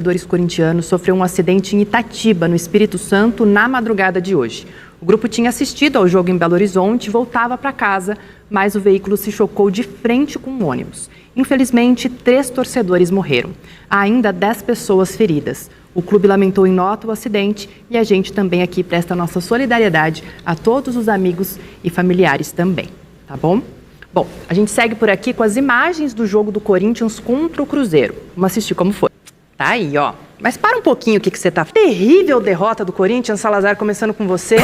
torcedores corintianos sofreu um acidente em Itatiba, no Espírito Santo, na madrugada de hoje. O grupo tinha assistido ao jogo em Belo Horizonte e voltava para casa, mas o veículo se chocou de frente com um ônibus. Infelizmente, 3 torcedores morreram. Há ainda 10 pessoas feridas. O clube lamentou em nota o acidente e a gente também aqui presta nossa solidariedade a todos os amigos e familiares também, tá bom? Bom, a gente segue por aqui com as imagens do jogo do Corinthians contra o Cruzeiro. Vamos assistir como foi. Tá aí, ó. Mas para um pouquinho o que você tá... Terrível derrota do Corinthians, Salazar, começando com você.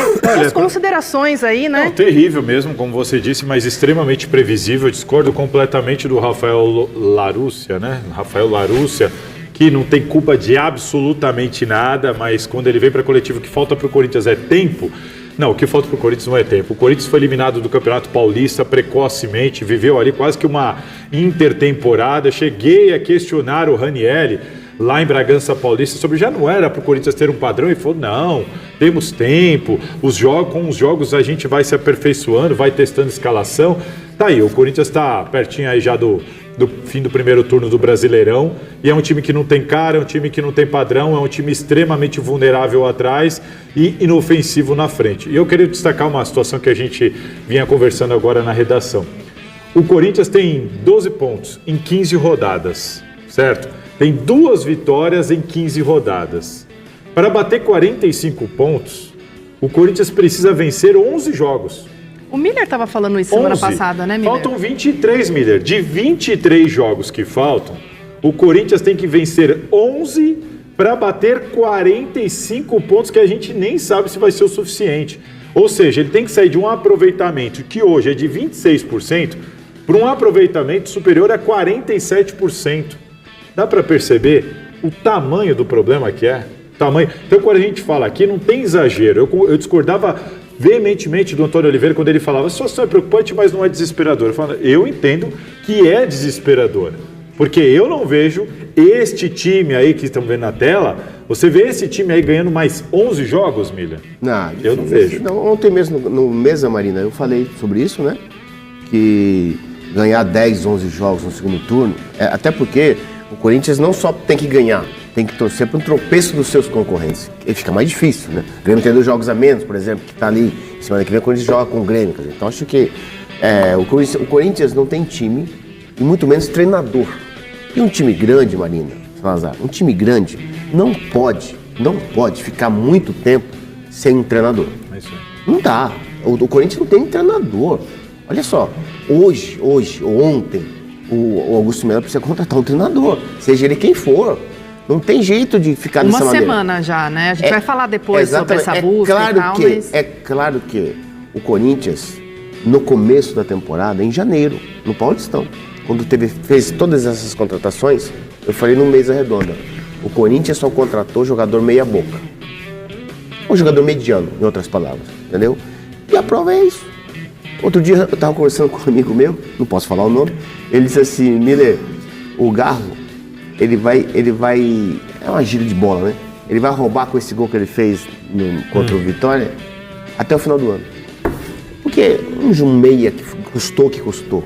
As considerações aí, né? Não, terrível mesmo, como você disse, mas extremamente previsível. Eu discordo completamente do Rafael Larúcia, né? Rafael Larúcia, que não tem culpa de absolutamente nada, mas quando ele vem para coletivo, o que falta para o Corinthians é tempo. Não, o que falta para o Corinthians não é tempo. O Corinthians foi eliminado do Campeonato Paulista precocemente, viveu ali quase que uma intertemporada. Cheguei a questionar o Ranieri lá em Bragança Paulista sobre já não era para o Corinthians ter um padrão. E falou, não, temos tempo, com os jogos a gente vai se aperfeiçoando, vai testando escalação. Tá aí, o Corinthians está pertinho aí já do fim do primeiro turno do Brasileirão, e é um time que não tem cara, é um time que não tem padrão, é um time extremamente vulnerável atrás e inofensivo na frente. E eu queria destacar uma situação que a gente vinha conversando agora na redação. O Corinthians tem 12 pontos em 15 rodadas, certo? Tem 2 vitórias em 15 rodadas. Para bater 45 pontos, o Corinthians precisa vencer 11 jogos. O Miller estava falando isso semana passada, né, Miller? Faltam 23, Miller. De 23 jogos que faltam, o Corinthians tem que vencer 11 para bater 45 pontos, que a gente nem sabe se vai ser o suficiente. Ou seja, ele tem que sair de um aproveitamento que hoje é de 26% para um aproveitamento superior a 47%. Dá para perceber o tamanho do problema que é? Então, quando a gente fala aqui, não tem exagero. Eu discordava veementemente do Antônio Oliveira quando ele falava, a situação é preocupante, mas não é desesperadora. Eu entendo que é desesperadora, porque eu não vejo este time aí que estão vendo na tela, você vê esse time aí ganhando mais 11 jogos, Miller? Não, eu não vejo. Não, ontem mesmo, no Mesa Marina, eu falei sobre isso, né? Que ganhar 10, 11 jogos no segundo turno, até porque o Corinthians não só tem que ganhar, tem que torcer para um tropeço dos seus concorrentes. E fica mais difícil, né? O Grêmio tem 2 jogos a menos, por exemplo, que está ali, semana que vem, quando a gente joga com o Grêmio. Então, acho que o Corinthians não tem time, e muito menos treinador. E um time grande, Marina, Salazar, um time grande não pode ficar muito tempo sem um treinador. Não dá. O Corinthians não tem treinador. Olha só, hoje ou ontem, o Augusto Melo precisa contratar um treinador, seja ele quem for. Não tem jeito de ficar dessa maneira. Uma semana já, né? A gente vai falar depois sobre essa busca claro e tal, mas... É claro que o Corinthians, no começo da temporada, em janeiro, no Paulistão, quando fez todas essas contratações, eu falei no Mesa Redonda, o Corinthians só contratou jogador meia boca. Um jogador mediano, em outras palavras, entendeu? E a prova é isso. Outro dia eu estava conversando com um amigo meu, não posso falar o nome, ele disse assim, Miller, o Garro, ele vai, é uma gira de bola, né? Ele vai roubar com esse gol que ele fez contra o Vitória até o final do ano. Porque um meia que custou,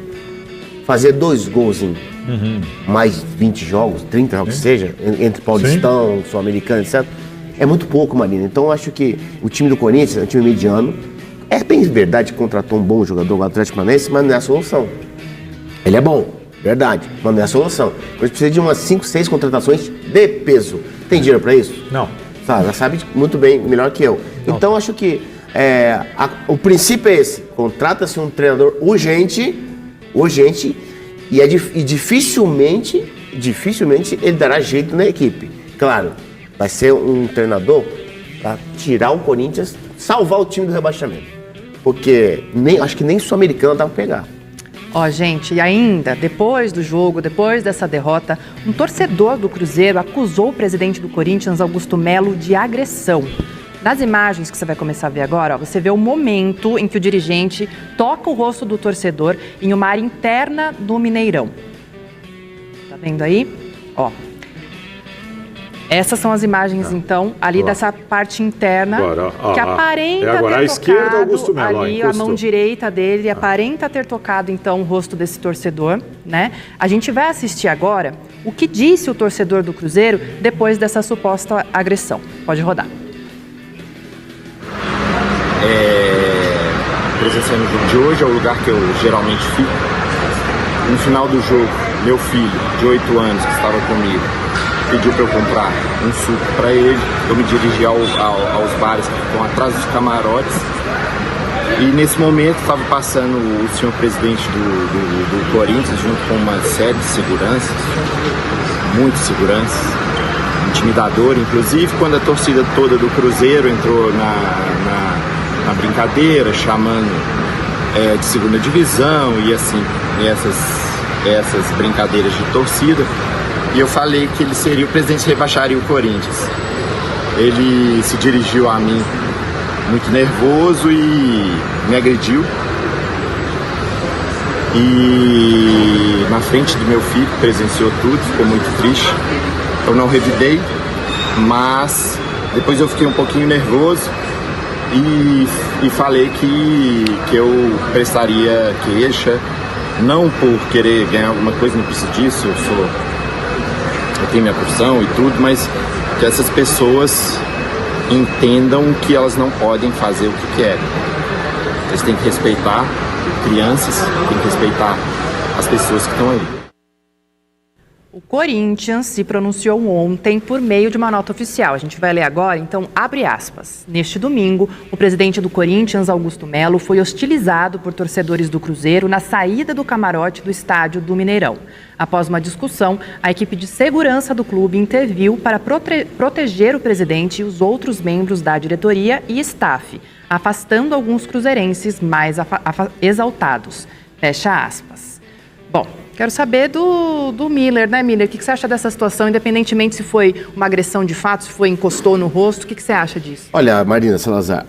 fazer 2 gols em mais 20 jogos, 30 jogos que seja, entre Paulistão, Sul-Americano, etc., é muito pouco, Marina. Então eu acho que o time do Corinthians é um time mediano. É bem verdade que contratou um bom jogador, o Atlético Paranaense, mas não é a solução. Ele é bom. Verdade, mas não é a solução. A gente precisa de umas 5, 6 contratações de peso. Tem dinheiro para isso? Não. Já sabe muito bem, melhor que eu. Não. Então, acho que o princípio é esse. Contrata-se um treinador urgente, e dificilmente ele dará jeito na equipe. Claro, vai ser um treinador para tirar o Corinthians, salvar o time do rebaixamento. Porque acho que nem Sul-Americano dá para pegar. Ó, gente, e ainda, depois do jogo, depois dessa derrota, um torcedor do Cruzeiro acusou o presidente do Corinthians, Augusto Melo, de agressão. Nas imagens que você vai começar a ver agora, ó, você vê o momento em que o dirigente toca o rosto do torcedor em uma área interna do Mineirão. Tá vendo aí? Ó. Essas são as imagens, então, ali dessa parte interna, que aparenta agora, ter a esquerda, Augusto tocado Melo, ali a mão direita dele, aparenta ter tocado, então, o rosto desse torcedor, né? A gente vai assistir agora o que disse o torcedor do Cruzeiro depois dessa suposta agressão. Pode rodar. Presenciando o jogo de hoje, é o lugar que eu geralmente fico. No final do jogo, meu filho, de 8 anos, que estava comigo, pediu para eu comprar um suco para ele. Eu me dirigi aos bares que ficam atrás dos camarotes. E nesse momento estava passando o senhor presidente do Corinthians, junto com uma série de seguranças, muitos seguranças, intimidador, inclusive quando a torcida toda do Cruzeiro entrou na brincadeira, chamando de segunda divisão e assim, essas brincadeiras de torcida. E eu falei que ele seria o presidente que rebaixaria o Corinthians. Ele se dirigiu a mim muito nervoso e me agrediu. E na frente do meu filho, que presenciou tudo, ficou muito triste. Eu não revidei, mas depois eu fiquei um pouquinho nervoso e falei que eu prestaria queixa, não por querer ganhar alguma coisa, não preciso disso, eu tenho minha profissão e tudo, mas que essas pessoas entendam que elas não podem fazer o que querem. Eles têm que respeitar crianças, têm que respeitar as pessoas que estão ali. O Corinthians se pronunciou ontem por meio de uma nota oficial. A gente vai ler agora, então, abre aspas. Neste domingo, o presidente do Corinthians, Augusto Melo, foi hostilizado por torcedores do Cruzeiro na saída do camarote do estádio do Mineirão. Após uma discussão, a equipe de segurança do clube interviu para proteger o presidente e os outros membros da diretoria e staff, afastando alguns cruzeirenses mais exaltados. Fecha aspas. Bom, quero saber do Miller, né, Miller? O que você acha dessa situação, independentemente se foi uma agressão de fato, se foi encostou no rosto, o que você acha disso? Olha, Marina Salazar,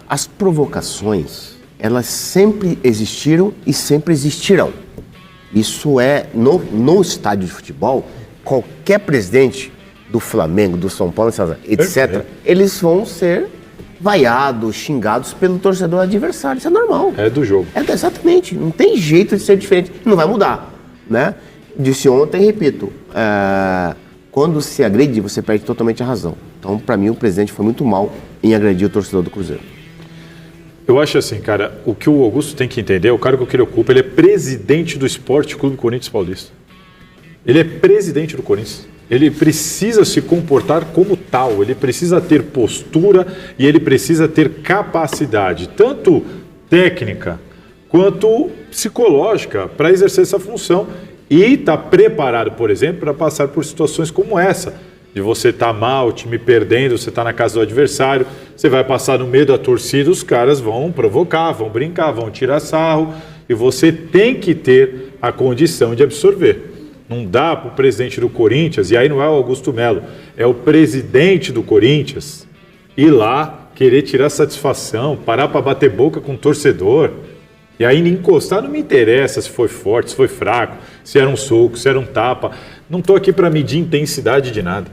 as provocações, elas sempre existiram e sempre existirão. Isso é, no estádio de futebol, qualquer presidente do Flamengo, do São Paulo, etc., eles vão ser vaiados, xingados pelo torcedor adversário. Isso é normal. É do jogo. Exatamente. Não tem jeito de ser diferente. Não vai mudar, né? Disse ontem e repito, quando se agride, você perde totalmente a razão. Então, para mim, o presidente foi muito mal em agredir o torcedor do Cruzeiro. Eu acho assim, cara, o que o Augusto tem que entender, o cargo que ele ocupa, ele é presidente do Esporte Clube Corinthians Paulista. Ele é presidente do Corinthians. Ele precisa se comportar como tal, ele precisa ter postura e ele precisa ter capacidade, tanto técnica quanto psicológica, para exercer essa função e estar preparado, por exemplo, para passar por situações como essa, de você estar mal, o time perdendo, você está na casa do adversário, você vai passar no meio da torcida, os caras vão provocar, vão brincar, vão tirar sarro, e você tem que ter a condição de absorver. Não dá para o presidente do Corinthians, e aí não é o Augusto Melo, é o presidente do Corinthians, ir lá querer tirar satisfação, parar para bater boca com o torcedor, e aí encostar não me interessa se foi forte, se foi fraco, se era um soco, se era um tapa. Não estou aqui para medir intensidade de nada.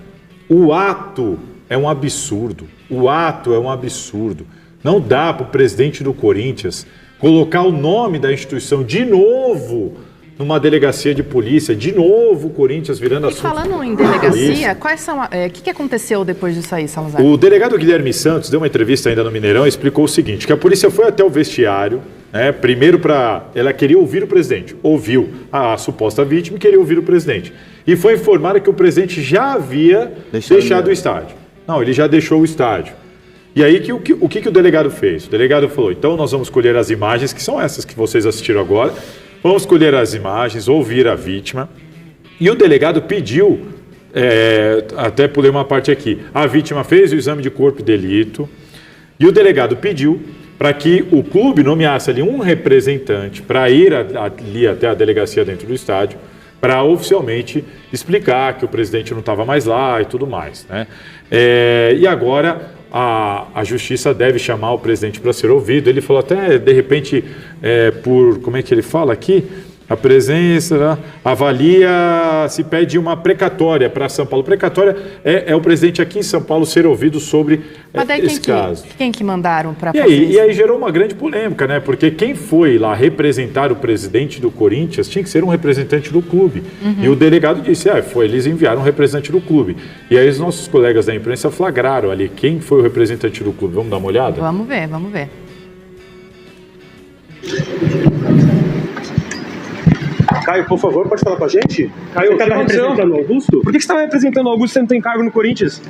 O ato é um absurdo. O ato é um absurdo. Não dá para o presidente do Corinthians colocar o nome da instituição de novo numa delegacia de polícia, de novo o Corinthians virando assunto. E falando em delegacia, quais são o que aconteceu depois disso aí, Salazar? O delegado Guilherme Santos deu uma entrevista ainda no Mineirão e explicou o seguinte, que a polícia foi até o vestiário, né, primeiro ela queria ouvir o presidente, ouviu a suposta vítima e queria ouvir o presidente. E foi informada que o presidente já havia deixado o estádio. Não, ele já deixou o estádio. E aí, o que o delegado fez? O delegado falou, então nós vamos colher as imagens, que são essas que vocês assistiram agora, vamos colher as imagens, ouvir a vítima. E o delegado pediu, até pulei uma parte aqui, a vítima fez o exame de corpo de delito, e o delegado pediu para que o clube nomeasse ali um representante para ir ali até a delegacia dentro do estádio, para oficialmente explicar que o presidente não estava mais lá e tudo mais, né? E agora a justiça deve chamar o presidente para ser ouvido. Ele falou até, de repente, como é que ele fala aqui? A presença, né? Avalia, se pede uma precatória para São Paulo. Precatória é o presidente aqui em São Paulo ser ouvido sobre esse caso. Quem que mandaram para fazer isso? E aí gerou uma grande polêmica, né? Porque quem foi lá representar o presidente do Corinthians tinha que ser um representante do clube. E o delegado disse, eles enviaram um representante do clube. E aí os nossos colegas da imprensa flagraram ali quem foi o representante do clube. Vamos dar uma olhada? Vamos ver. Caio, por favor, pode falar com a gente? Caio, você estava representando o Augusto? Por que você estava representando o Augusto se você não tem cargo no Corinthians?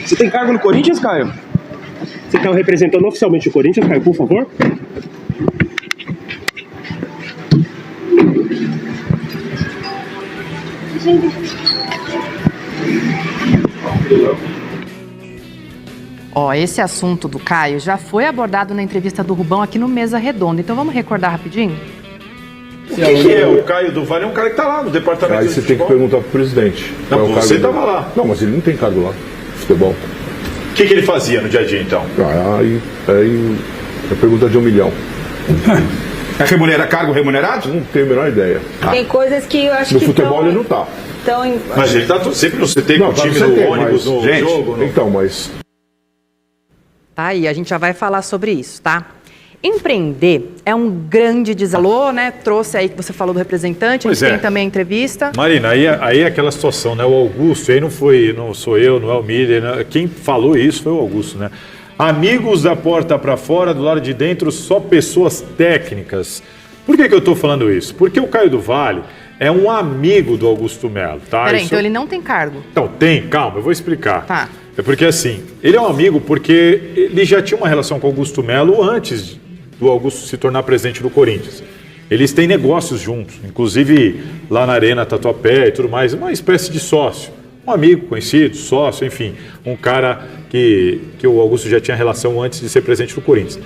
Você tem cargo no Corinthians, Caio? Você estava representando oficialmente o Corinthians, Caio, por favor? Esse assunto do Caio já foi abordado na entrevista do Rubão aqui no Mesa Redonda. Então vamos recordar rapidinho? O que é o Caio do Vale? É um cara que está lá no departamento Aí de você futebol. tem que perguntar pro presidente. Não, você estava lá. Não, mas ele não tem cargo lá, futebol. O que ele fazia no dia a dia, então? Aí é pergunta de 1 milhão. É cargo remunerado? Não tenho a menor ideia. Tem coisas que eu acho No que futebol ele não tá. Mas ele está sempre no CT com o time tá no no CT, ônibus, no gente, jogo. Então, mas... Tá aí, a gente já vai falar sobre isso, tá? Empreender é um grande desafio, né? Trouxe aí que você falou do representante, a gente tem também a entrevista. Marina, aí é aquela situação, né? O Augusto, aí não sou eu, não é o Miller, né? Quem falou isso foi o Augusto, né? Amigos da porta para fora, do lado de dentro, só pessoas técnicas. Por que eu estou falando isso? Porque o Caio do Vale é um amigo do Augusto Melo, tá? Peraí, então ele não tem cargo? Então, calma, eu vou explicar. Tá. É porque assim, ele é um amigo porque ele já tinha uma relação com o Augusto Melo antes do Augusto se tornar presidente do Corinthians. Eles têm negócios juntos, inclusive lá na Arena Tatuapé e tudo mais, uma espécie de sócio. Um amigo conhecido, sócio, enfim, um cara que o Augusto já tinha relação antes de ser presidente do Corinthians.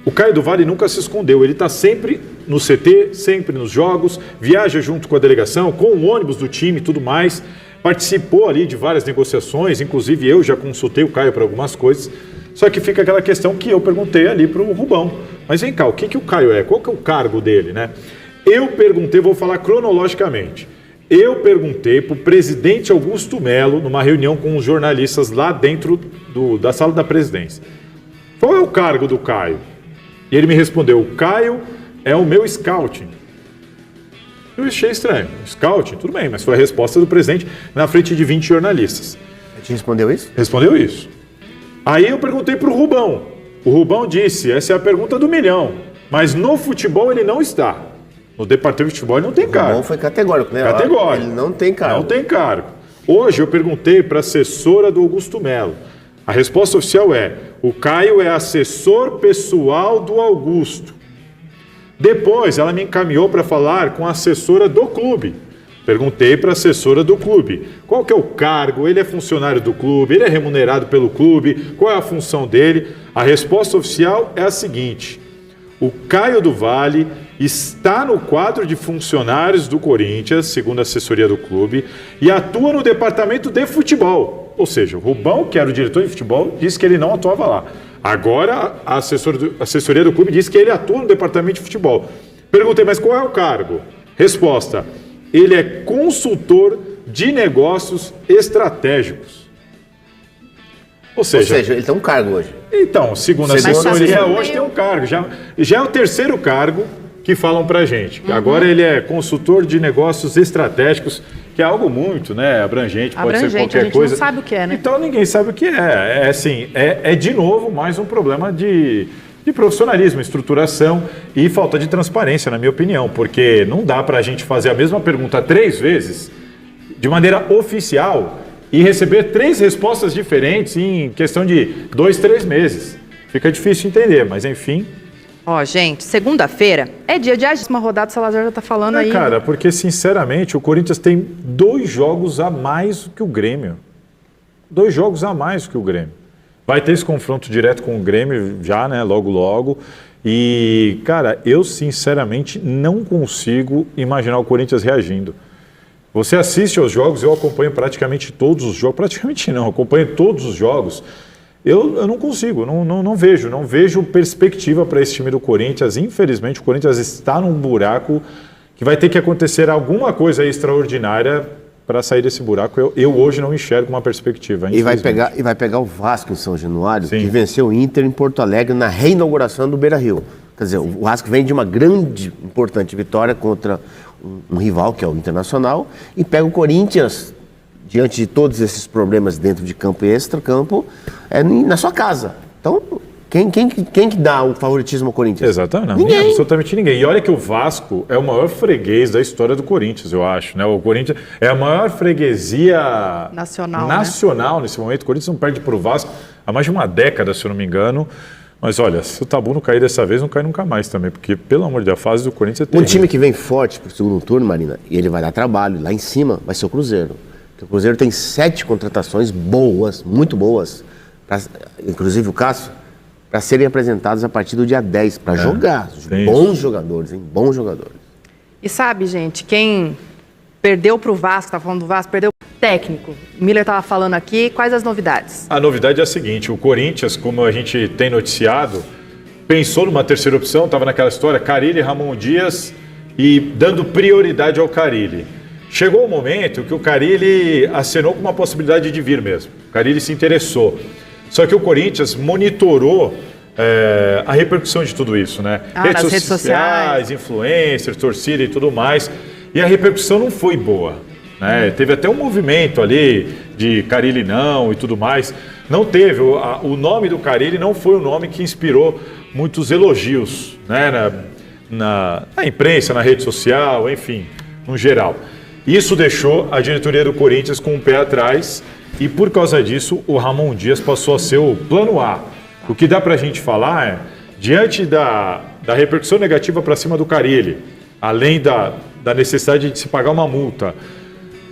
O Caio do Vale nunca se escondeu, ele está sempre no CT, sempre nos jogos, viaja junto com a delegação, com o ônibus do time e tudo mais, participou ali de várias negociações, inclusive eu já consultei o Caio para algumas coisas, só que fica aquela questão que eu perguntei ali para o Rubão. Mas vem cá, o que o Caio é? Qual que é o cargo dele, né? Eu perguntei, vou falar cronologicamente, eu perguntei para o presidente Augusto Melo, numa reunião com os jornalistas lá dentro da sala da presidência, qual é o cargo do Caio? E ele me respondeu, o Caio é o meu scouting. Eu achei estranho. Scouting, tudo bem, mas foi a resposta do presidente na frente de 20 jornalistas. Ele te respondeu isso? Respondeu isso. Aí eu perguntei para o Rubão. O Rubão disse, essa é a pergunta do milhão. Mas no futebol ele não está. No departamento de futebol ele não tem cargo. O Rubão foi categórico, né? Categórico. Ele não tem cargo. Não tem cargo. Hoje eu perguntei para a assessora do Augusto Melo. A resposta oficial é, o Caio é assessor pessoal do Augusto. Depois, ela me encaminhou para falar com a assessora do clube. Perguntei para a assessora do clube, qual que é o cargo, ele é funcionário do clube, ele é remunerado pelo clube, qual é a função dele? A resposta oficial é a seguinte, o Caio do Vale está no quadro de funcionários do Corinthians, segundo a assessoria do clube, e atua no departamento de futebol. Ou seja, o Rubão, que era o diretor de futebol, disse que ele não atuava lá. Agora, a assessoria do clube diz que ele atua no departamento de futebol. Perguntei, mas qual é o cargo? Resposta, ele é consultor de negócios estratégicos. Ou seja, ele tem um cargo hoje. Então, segundo a assessoria, hoje tem um cargo. Já é o terceiro cargo que falam pra gente. Agora ele é consultor de negócios estratégicos, que é algo muito, né, abrangente, pode ser qualquer a gente coisa. não sabe o que é, né? Então ninguém sabe o que é. É de novo mais um problema de profissionalismo, estruturação e falta de transparência, na minha opinião, porque não dá para a gente fazer a mesma pergunta 3 vezes de maneira oficial e receber 3 respostas diferentes em questão de 2, 3 meses. Fica difícil entender, mas enfim. Gente, segunda-feira é dia de agir. Uma rodada, o Salazar já tá falando aí. Cara, porque sinceramente o Corinthians tem 2 jogos a mais do que o Grêmio. 2 jogos a mais do que o Grêmio. Vai ter esse confronto direto com o Grêmio já, né, logo. E, cara, eu sinceramente não consigo imaginar o Corinthians reagindo. Você assiste aos jogos, eu acompanho praticamente todos os jogos. Praticamente não, acompanho todos os jogos. Eu não consigo, não vejo perspectiva para esse time do Corinthians. Infelizmente, o Corinthians está num buraco que vai ter que acontecer alguma coisa extraordinária para sair desse buraco. Eu hoje não enxergo uma perspectiva. E vai pegar o Vasco em São Januário, Sim. que venceu o Inter em Porto Alegre na reinauguração do Beira-Rio. Quer dizer, o Vasco vem de uma grande, importante vitória contra um rival, que é o Internacional, e pega o Corinthians, diante de todos esses problemas dentro de campo e extra-campo, na sua casa. Então, quem que dá o favoritismo ao Corinthians? Exatamente, Ninguém. absolutamente ninguém. E olha que o Vasco é o maior freguês da história do Corinthians, eu acho, né? O Corinthians é a maior freguesia nacional nesse momento. O Corinthians não perde para o Vasco há mais de uma década, se eu não me engano. Mas olha, se o Tabu não cair dessa vez, não cai nunca mais também, porque, pelo amor de Deus, a fase do Corinthians é terrível. Um time que vem forte para o segundo turno, Marina, e ele vai dar trabalho, lá em cima vai ser o Cruzeiro. Porque o Cruzeiro tem 7 contratações boas, muito boas, inclusive o Cássio, para serem apresentadas a partir do dia 10, para jogar. Bons jogadores, hein? Bons jogadores. E sabe, gente, quem perdeu para o Vasco, tá falando do Vasco, perdeu pro técnico. O Miller estava falando aqui, quais as novidades? A novidade é a seguinte, o Corinthians, como a gente tem noticiado, pensou numa terceira opção, estava naquela história, Carille, Ramon Dias, e dando prioridade ao Carille. Chegou o momento que o Carille acenou com uma possibilidade de vir mesmo. O Carille se interessou. Só que o Corinthians monitorou a repercussão de tudo isso, né? Redes sociais, influencers, torcida e tudo mais. E a repercussão não foi boa, né? Teve até um movimento ali de Carille não e tudo mais. Não teve, o nome do Carille não foi o nome que inspirou muitos elogios, né? Na imprensa, na rede social, enfim, no geral. Isso deixou a diretoria do Corinthians com o pé atrás e por causa disso o Ramon Dias passou a ser o plano A. O que dá pra gente falar é, diante da repercussão negativa para cima do Carille, além da necessidade de se pagar uma multa,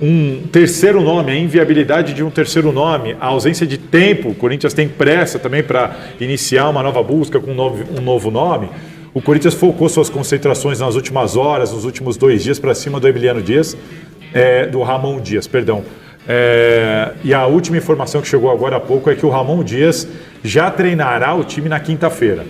um terceiro nome, a inviabilidade de um terceiro nome, a ausência de tempo, o Corinthians tem pressa também para iniciar uma nova busca com um novo nome, o Corinthians focou suas concentrações nas últimas horas, nos últimos 2 dias para cima do Emiliano Dias, do Ramon Dias, perdão. E a última informação que chegou agora há pouco é que o Ramon Dias já treinará o time na quinta-feira.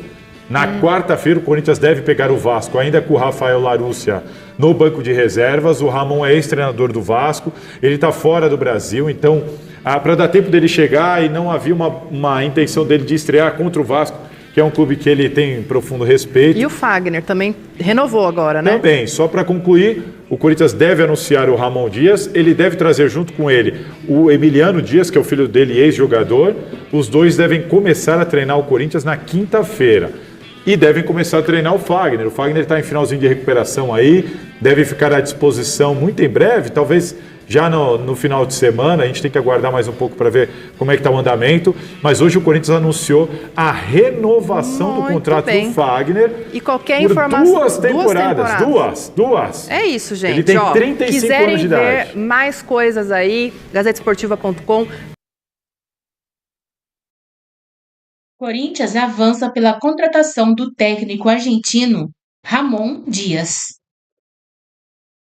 Na quarta-feira, o Corinthians deve pegar o Vasco, ainda com o Rafael Larúcia no banco de reservas. O Ramon é ex-treinador do Vasco, ele está fora do Brasil, então, para dar tempo dele chegar e não havia uma intenção dele de estrear contra o Vasco, que é um clube que ele tem profundo respeito. E o Fagner também renovou agora, né? Também, só para concluir, o Corinthians deve anunciar o Ramon Dias, ele deve trazer junto com ele o Emiliano Dias, que é o filho dele, ex-jogador. Os dois devem começar a treinar o Corinthians na quinta-feira. E devem começar a treinar o Fagner. O Fagner está em finalzinho de recuperação aí, deve ficar à disposição muito em breve, talvez já no final de semana. A gente tem que aguardar mais um pouco para ver como é que está o andamento. Mas hoje o Corinthians anunciou a renovação do contrato do Fagner. E qualquer por informação... duas temporadas. Duas. É isso, gente. Ele tem 35 anos de idade. Quiserem ver mais coisas aí, gazetesportiva.com. Corinthians avança pela contratação do técnico argentino Ramon Dias.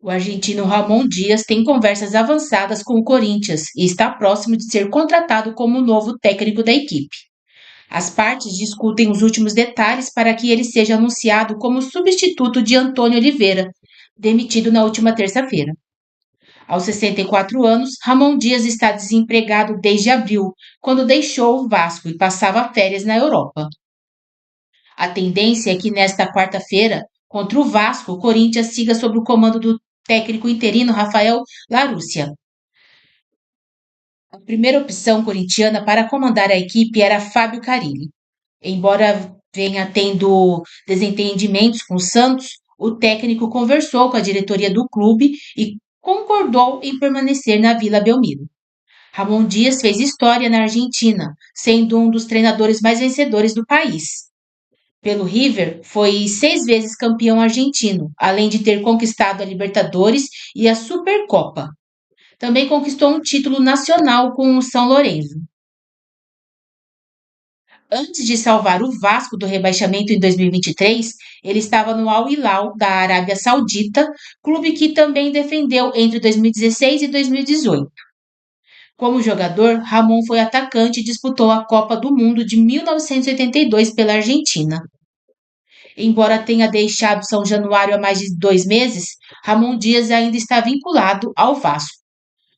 O argentino Ramon Dias tem conversas avançadas com o Corinthians e está próximo de ser contratado como novo técnico da equipe. As partes discutem os últimos detalhes para que ele seja anunciado como substituto de Antônio Oliveira, demitido na última terça-feira. Aos 64 anos, Ramon Dias está desempregado desde abril, quando deixou o Vasco e passava férias na Europa. A tendência é que nesta quarta-feira, contra o Vasco, o Corinthians siga sob o comando do técnico interino Rafael Larúcia. A primeira opção corintiana para comandar a equipe era Fábio Carille. Embora venha tendo desentendimentos com o Santos, o técnico conversou com a diretoria do clube e concordou em permanecer na Vila Belmiro. Ramon Dias fez história na Argentina, sendo um dos treinadores mais vencedores do país. Pelo River, foi 6 vezes campeão argentino, além de ter conquistado a Libertadores e a Supercopa. Também conquistou um título nacional com o São Lourenço. Antes de salvar o Vasco do rebaixamento em 2023, ele estava no Al Hilal da Arábia Saudita, clube que também defendeu entre 2016 e 2018. Como jogador, Ramon foi atacante e disputou a Copa do Mundo de 1982 pela Argentina. Embora tenha deixado São Januário há mais de 2 meses, Ramon Dias ainda está vinculado ao Vasco.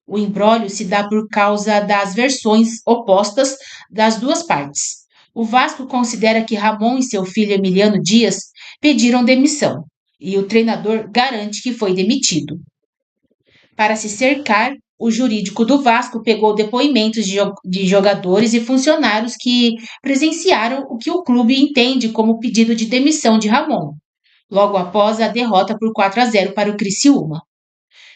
O imbróglio se dá por causa das versões opostas das duas partes. O Vasco considera que Ramon e seu filho Emiliano Dias pediram demissão, e o treinador garante que foi demitido. Para se cercar, o jurídico do Vasco pegou depoimentos de jogadores e funcionários que presenciaram o que o clube entende como pedido de demissão de Ramon, logo após a derrota por 4-0 para o Criciúma.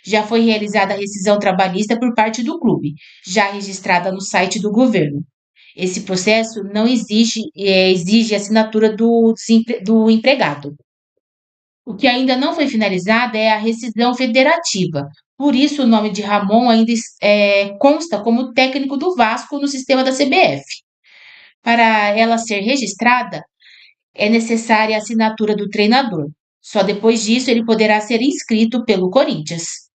Já foi realizada a rescisão trabalhista por parte do clube, já registrada no site do governo. Esse processo não exige assinatura do empregado. O que ainda não foi finalizado é a rescisão federativa. Por isso, o nome de Ramon ainda consta como técnico do Vasco no sistema da CBF. Para ela ser registrada, é necessária a assinatura do treinador. Só depois disso ele poderá ser inscrito pelo Corinthians.